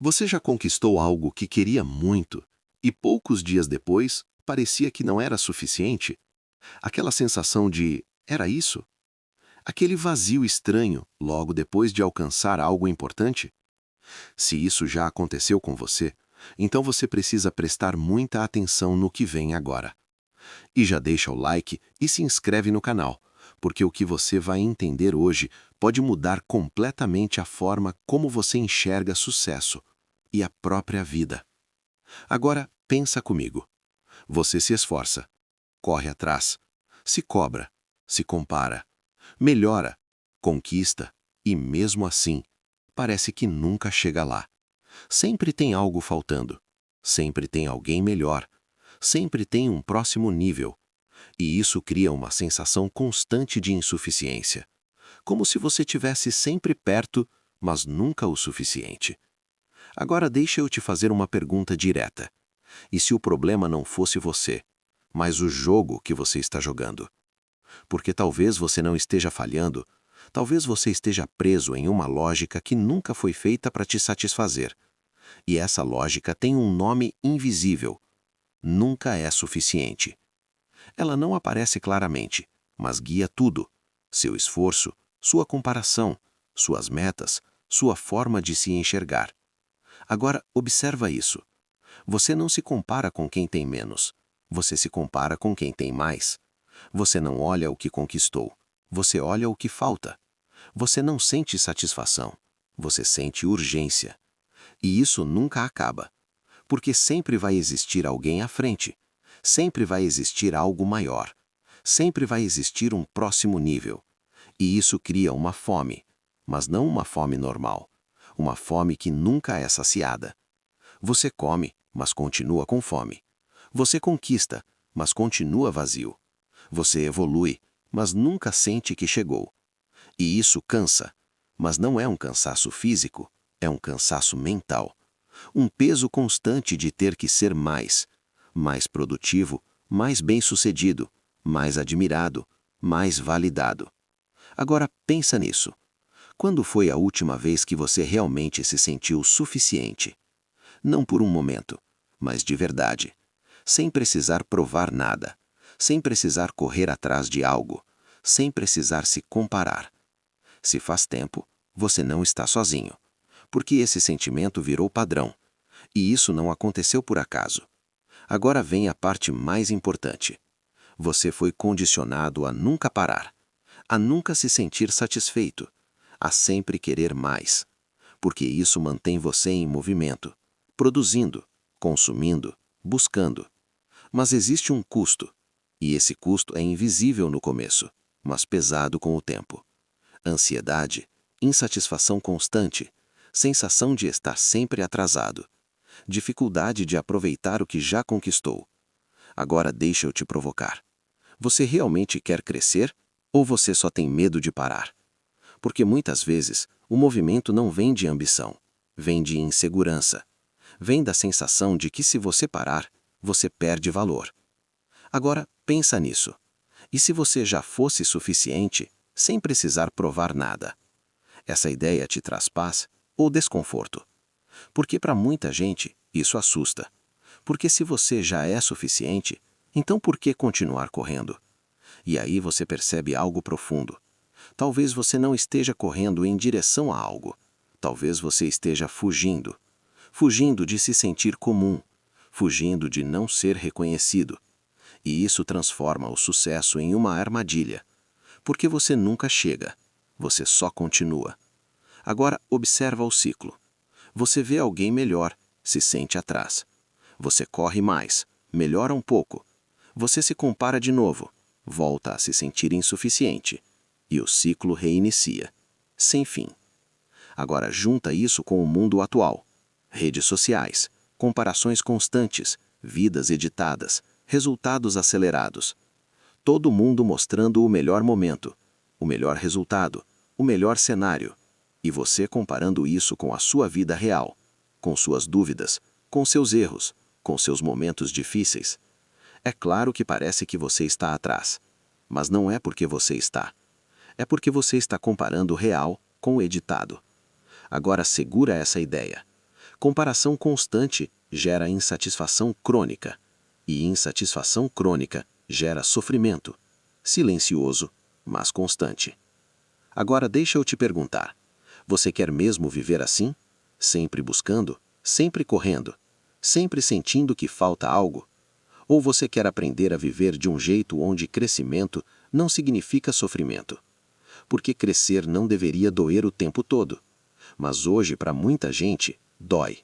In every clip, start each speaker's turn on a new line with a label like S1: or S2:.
S1: Você já conquistou algo que queria muito e poucos dias depois parecia que não era suficiente? Aquela sensação de era isso? Aquele vazio estranho logo depois de alcançar algo importante? Se isso já aconteceu com você, então você precisa prestar muita atenção no que vem agora. E já deixa o like e se inscreve no canal, porque o que você vai entender hoje pode mudar completamente a forma como você enxerga sucesso e a própria vida. Agora, pensa comigo. Você se esforça, corre atrás, se cobra, se compara, melhora, conquista e, mesmo assim, parece que nunca chega lá. Sempre tem algo faltando, sempre tem alguém melhor, sempre tem um próximo nível. E isso cria uma sensação constante de insuficiência, como se você tivesse sempre perto, mas nunca o suficiente. Agora deixa eu te fazer uma pergunta direta. E se o problema não fosse você, mas o jogo que você está jogando? Porque talvez você não esteja falhando, talvez você esteja preso em uma lógica que nunca foi feita para te satisfazer. E essa lógica tem um nome invisível: nunca é suficiente. Ela não aparece claramente, mas guia tudo: seu esforço, sua comparação, suas metas, sua forma de se enxergar. Agora, observa isso. Você não se compara com quem tem menos. Você se compara com quem tem mais. Você não olha o que conquistou. Você olha o que falta. Você não sente satisfação. Você sente urgência. E isso nunca acaba. Porque sempre vai existir alguém à frente. Sempre vai existir algo maior. Sempre vai existir um próximo nível. E isso cria uma fome. Mas não uma fome normal. Uma fome que nunca é saciada. Você come, mas continua com fome. Você conquista, mas continua vazio. Você evolui, mas nunca sente que chegou. E isso cansa, mas não é um cansaço físico, é um cansaço mental. Um peso constante de ter que ser mais produtivo, mais bem-sucedido, mais admirado, mais validado. Agora pensa nisso. Quando foi a última vez que você realmente se sentiu suficiente? Não por um momento, mas de verdade. Sem precisar provar nada, sem precisar correr atrás de algo, sem precisar se comparar. Se faz tempo, você não está sozinho, porque esse sentimento virou padrão. E isso não aconteceu por acaso. Agora vem a parte mais importante. Você foi condicionado a nunca parar, a nunca se sentir satisfeito, a sempre querer mais, porque isso mantém você em movimento, produzindo, consumindo, buscando. Mas existe um custo, e esse custo é invisível no começo, mas pesado com o tempo. Ansiedade, insatisfação constante, sensação de estar sempre atrasado, dificuldade de aproveitar o que já conquistou. Agora deixa eu te provocar. Você realmente quer crescer ou você só tem medo de parar? Porque muitas vezes o movimento não vem de ambição, vem de insegurança. Vem da sensação de que se você parar, você perde valor. Agora, pensa nisso. E se você já fosse suficiente, sem precisar provar nada? Essa ideia te traz paz ou desconforto? Porque para muita gente, isso assusta. Porque se você já é suficiente, então por que continuar correndo? E aí você percebe algo profundo. Talvez você não esteja correndo em direção a algo. Talvez você esteja fugindo. Fugindo de se sentir comum. Fugindo de não ser reconhecido. E isso transforma o sucesso em uma armadilha. Porque você nunca chega. Você só continua. Agora observa o ciclo. Você vê alguém melhor, se sente atrás. Você corre mais, melhora um pouco. Você se compara de novo, volta a se sentir insuficiente. E o ciclo reinicia, sem fim. Agora junta isso com o mundo atual. Redes sociais, comparações constantes, vidas editadas, resultados acelerados. Todo mundo mostrando o melhor momento, o melhor resultado, o melhor cenário. E você comparando isso com a sua vida real, com suas dúvidas, com seus erros, com seus momentos difíceis. É claro que parece que você está atrás, mas não é porque você está. É porque você está comparando o real com o editado. Agora segura essa ideia. Comparação constante gera insatisfação crônica, e insatisfação crônica gera sofrimento, silencioso, mas constante. Agora deixa eu te perguntar, você quer mesmo viver assim? Sempre buscando, sempre correndo, sempre sentindo que falta algo? Ou você quer aprender a viver de um jeito onde crescimento não significa sofrimento? Porque crescer não deveria doer o tempo todo. Mas hoje, para muita gente, dói.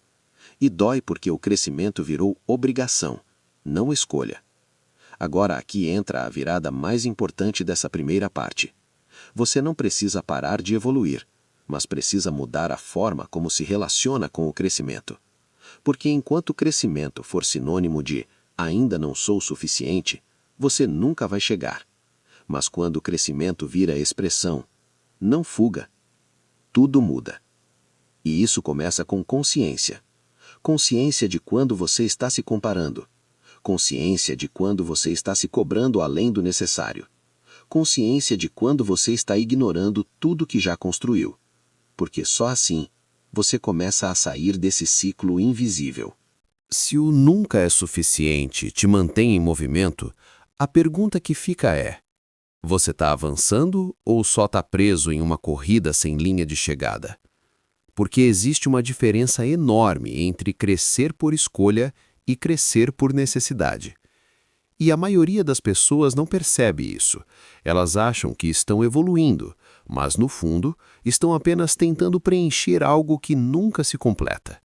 S1: E dói porque o crescimento virou obrigação, não escolha. Agora aqui entra a virada mais importante dessa primeira parte. Você não precisa parar de evoluir, mas precisa mudar a forma como se relaciona com o crescimento. Porque enquanto o crescimento for sinônimo de ainda não sou suficiente, você nunca vai chegar. Mas quando o crescimento vira expressão, não fuga, tudo muda. E isso começa com consciência. Consciência de quando você está se comparando. Consciência de quando você está se cobrando além do necessário. Consciência de quando você está ignorando tudo que já construiu. Porque só assim, você começa a sair desse ciclo invisível. Se o nunca é suficiente te mantém em movimento, a pergunta que fica é: você está avançando ou só está preso em uma corrida sem linha de chegada? Porque existe uma diferença enorme entre crescer por escolha e crescer por necessidade. E a maioria das pessoas não percebe isso. Elas acham que estão evoluindo, mas no fundo estão apenas tentando preencher algo que nunca se completa.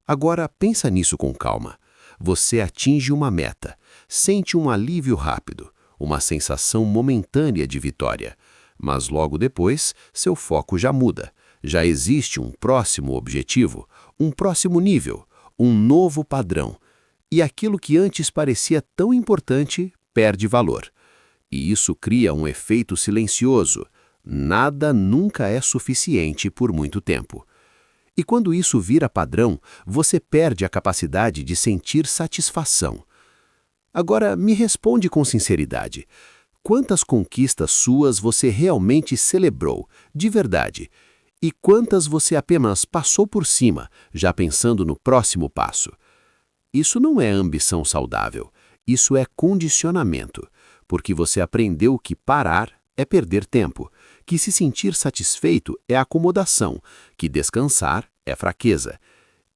S1: Agora pensa nisso com calma. Você atinge uma meta, sente um alívio rápido, uma sensação momentânea de vitória, mas logo depois seu foco já muda. Já existe um próximo objetivo, um próximo nível, um novo padrão. E aquilo que antes parecia tão importante perde valor. E isso cria um efeito silencioso. Nada nunca é suficiente por muito tempo. E quando isso vira padrão, você perde a capacidade de sentir satisfação. Agora, me responde com sinceridade. Quantas conquistas suas você realmente celebrou, de verdade? E quantas você apenas passou por cima, já pensando no próximo passo? Isso não é ambição saudável, isso é condicionamento, porque você aprendeu que parar é perder tempo, que se sentir satisfeito é acomodação, que descansar é fraqueza.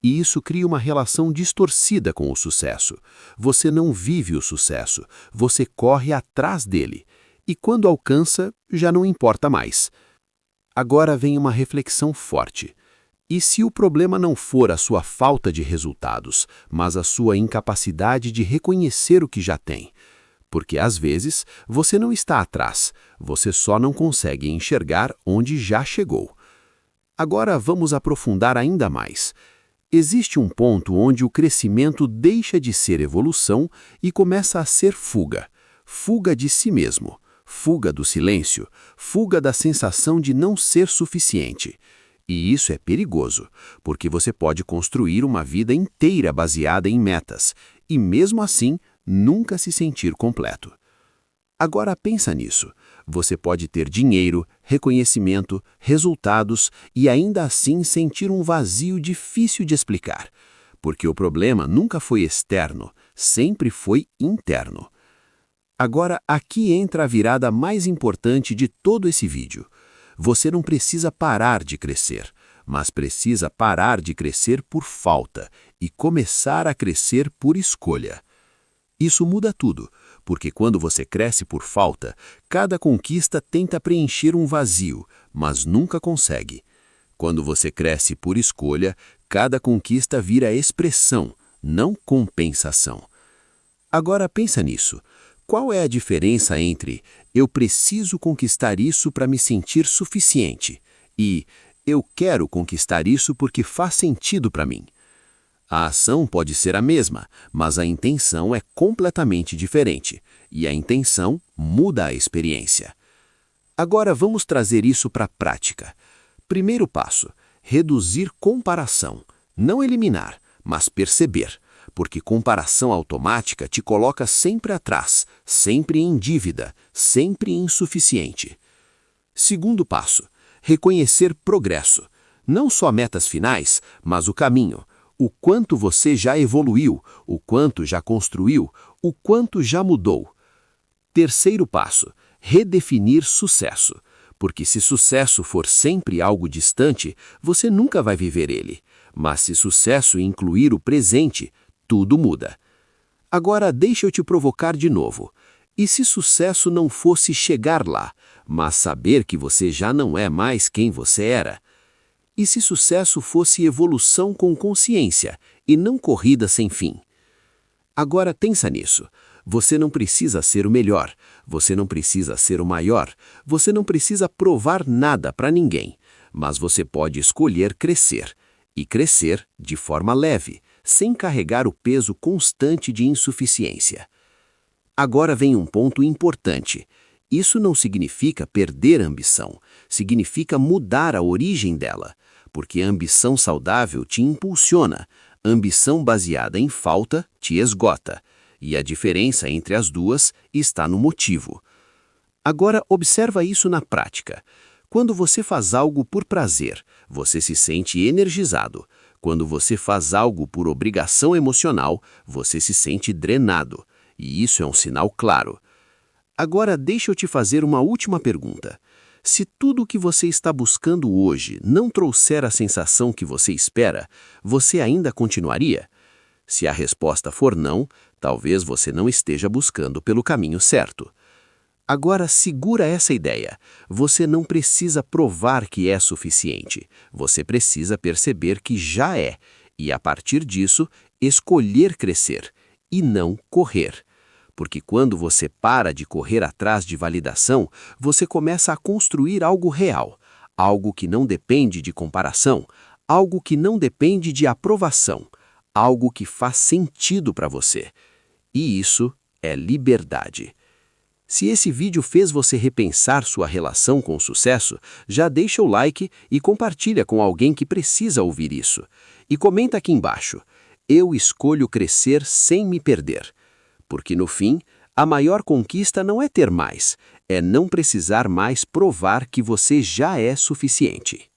S1: E isso cria uma relação distorcida com o sucesso. Você não vive o sucesso, você corre atrás dele. E quando alcança, já não importa mais. Agora vem uma reflexão forte. E se o problema não for a sua falta de resultados, mas a sua incapacidade de reconhecer o que já tem? Porque às vezes você não está atrás, você só não consegue enxergar onde já chegou. Agora vamos aprofundar ainda mais. Existe um ponto onde o crescimento deixa de ser evolução e começa a ser fuga. Fuga de si mesmo, fuga do silêncio, fuga da sensação de não ser suficiente. E isso é perigoso, porque você pode construir uma vida inteira baseada em metas, e mesmo assim nunca se sentir completo. Agora pensa nisso. Você pode ter dinheiro, reconhecimento, resultados e ainda assim sentir um vazio difícil de explicar. Porque o problema nunca foi externo, sempre foi interno. Agora aqui entra a virada mais importante de todo esse vídeo. Você não precisa parar de crescer, mas precisa parar de crescer por falta e começar a crescer por escolha. Isso muda tudo, porque quando você cresce por falta, cada conquista tenta preencher um vazio, mas nunca consegue. Quando você cresce por escolha, cada conquista vira expressão, não compensação. Agora pensa nisso. Qual é a diferença entre eu preciso conquistar isso para me sentir suficiente e eu quero conquistar isso porque faz sentido para mim? A ação pode ser a mesma, mas a intenção é completamente diferente, e a intenção muda a experiência. Agora vamos trazer isso para a prática. Primeiro passo: reduzir comparação. Não eliminar, mas perceber, porque comparação automática te coloca sempre atrás, sempre em dívida, sempre insuficiente. Segundo passo: reconhecer progresso.
S2: Não só metas finais, mas o caminho. O quanto você já evoluiu, o quanto já construiu, o quanto já mudou. Terceiro passo: redefinir sucesso. Porque se sucesso for sempre algo distante, você nunca vai viver ele. Mas se sucesso incluir o presente, tudo muda. Agora deixa eu te provocar de novo. E se sucesso não fosse chegar lá, mas saber que você já não é mais quem você era? E se sucesso fosse evolução com consciência e não corrida sem fim? Agora pensa nisso. Você não precisa ser o melhor, você não precisa ser o maior, você não precisa provar nada para ninguém, mas você pode escolher crescer. E crescer de forma leve, sem carregar o peso constante de insuficiência. Agora vem um ponto importante. Isso não significa perder a ambição, significa mudar a origem dela, porque a ambição saudável te impulsiona, a ambição baseada em falta te esgota, e a diferença entre as duas está no motivo. Agora observa isso na prática. Quando você faz algo por prazer, você se sente energizado. Quando você faz algo por obrigação emocional, você se sente drenado. E isso é um sinal claro. Agora deixa eu te fazer uma última pergunta. Se tudo o que você está buscando hoje não trouxer a sensação que você espera, você ainda continuaria? Se a resposta for não, talvez você não esteja buscando pelo caminho certo. Agora segura essa ideia. Você não precisa provar que é suficiente. Você precisa perceber que já é. E a partir disso, escolher crescer e não correr. Porque quando você para de correr atrás de validação, você começa a construir algo real. Algo que não depende de comparação. Algo que não depende de aprovação. Algo que faz sentido para você. E isso é liberdade. Se esse vídeo fez você repensar sua relação com o sucesso, já deixa o like e compartilha com alguém que precisa ouvir isso. E comenta aqui embaixo: eu escolho crescer sem me perder. Porque no fim, a maior conquista não é ter mais, é não precisar mais provar que você já é suficiente.